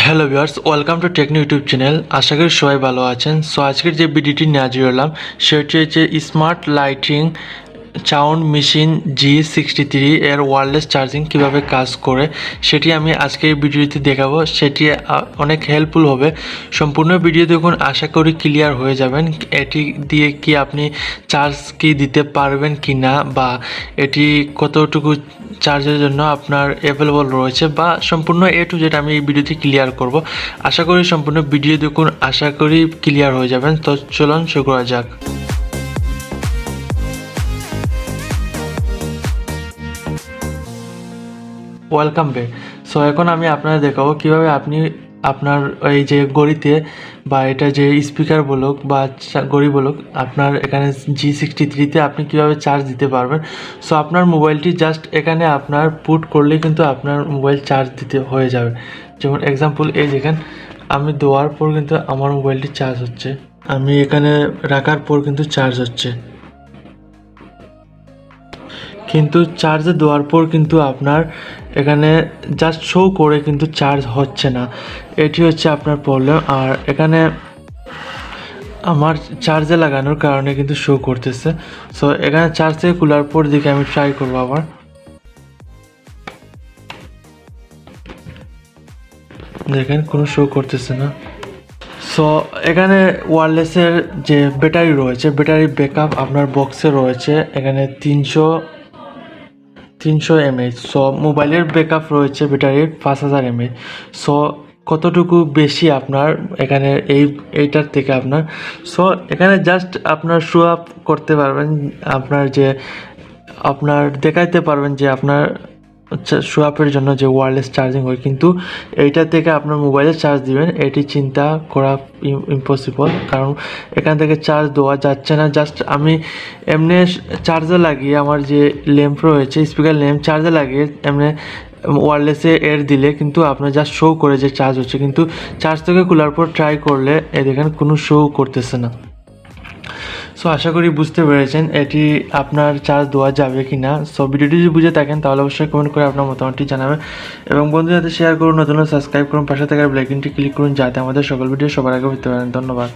Hello viewers, welcome to techno YouTube channel. আশা করি সবাই ভালো আছেন। সো আজকের যে ভিডিওটি নিয়ে হাজির হলাম সেটি হচ্ছে smart lighting sound machine G63 এর ওয়্যারলেস চার্জিং কিভাবে কাজ করে সেটি আমি আজকের ভিডিওতে দেখাবো। সেটি অনেক হেল্পফুল হবে। সম্পূর্ণ ভিডিও দেখুন, আশা করি ক্লিয়ার হয়ে যাবেন এটি দিয়ে কি আপনি চার্জ কি দিতে পারবেন কি না, বা এটি কতটুকু চার্জের জন্য আপনার অ্যাভেলেবল রয়েছে, বা সম্পূর্ণ টু জেড আমি এই ভিডিওতে ক্লিয়ার করব। আশা করি সম্পূর্ণ ভিডিও দেখুন, আশা করি ক্লিয়ার হয়ে যাবেন। তো চলুন শুরু করা যাক। Welcome back. সো এখন আমি আপনাদের দেখাবো কীভাবে আপনি আপনার এই যে ঘড়িতে বা এটা যে স্পিকার বলুক বা ঘড়ি বলুক, আপনার এখানে G63-তে আপনি কীভাবে চার্জ দিতে পারবেন। সো আপনার মোবাইলটি জাস্ট এখানে আপনার পুট করলেই কিন্তু আপনার মোবাইল চার্জ দিতে হয়ে যাবে। যেমন এক্সাম্পল, এই দেখেন আমি দেওয়ার পর কিন্তু আমার মোবাইলটি চার্জ হচ্ছে, আমি এখানে রাখার পর কিন্তু চার্জ হচ্ছে, কিন্তু চার্জে দেওয়ার পর কিন্তু আপনার এখানে জাস্ট শো করে কিন্তু চার্জ হচ্ছে না। এটি হচ্ছে আপনার প্রবলেম। আর এখানে আমার চার্জে লাগানোর কারণে কিন্তু শো করতেছে। সো এখানে চার্জ থেকে খোলার পর দিকে আমি ট্রাই করবো আবার। দেখেন কোনো শো করতেছে না। সো এখানে ওয়্যারলেসের যে ব্যাটারি রয়েছে, ব্যাটারি ব্যাকআপ আপনার বক্সে রয়েছে এখানে 300 mAh। সো মোবাইলের ব্যাকআপ রয়েছে ব্যাটারির 5000 mAh। সো কতটুকু বেশি আপনার এখানে এইটার থেকে আপনার। সো এখানে জাস্ট আপনার শো আপ করতে পারবেন, আপনার দেখাইতে পারবেন যে আপনার শো আপের জন্য যে ওয়্যারলেস চার্জিং হয়, কিন্তু এইটা থেকে আপনার মোবাইলে চার্জ দিবেন এটি চিন্তা করা ইম্পসিবল, কারণ এখান থেকে চার্জ দেওয়া যাচ্ছে না। জাস্ট আমি এমনি চার্জে লাগিয়ে আমার যে ল্যাম্প রয়েছে, স্পিকার ল্যাম্প চার্জে লাগিয়ে এমনি ওয়্যারলেসে এর দিলে কিন্তু আপনার জাস্ট শো করে যে চার্জ হচ্ছে, কিন্তু চার্জ থেকে খোলার পর ট্রাই করলে দেখেন কোনো শো করতেছে না। সো আশা করি বুঝতে পেরেছেন এটি আপনার চার্জ দেওয়া যাবে কি না। সো ভিডিওটি যদি বুঝে থাকেন তাহলে অবশ্যই কমেন্ট করে আপনার মতামতটি জানাবেন এবং বন্ধুদের সাথে শেয়ার করুন, নতুন সাবস্ক্রাইব করুন, পাশে থাকার বেল আইকনটি ক্লিক করুন যাতে আমাদের সকল ভিডিও সবার আগে পেতে পারেন। ধন্যবাদ।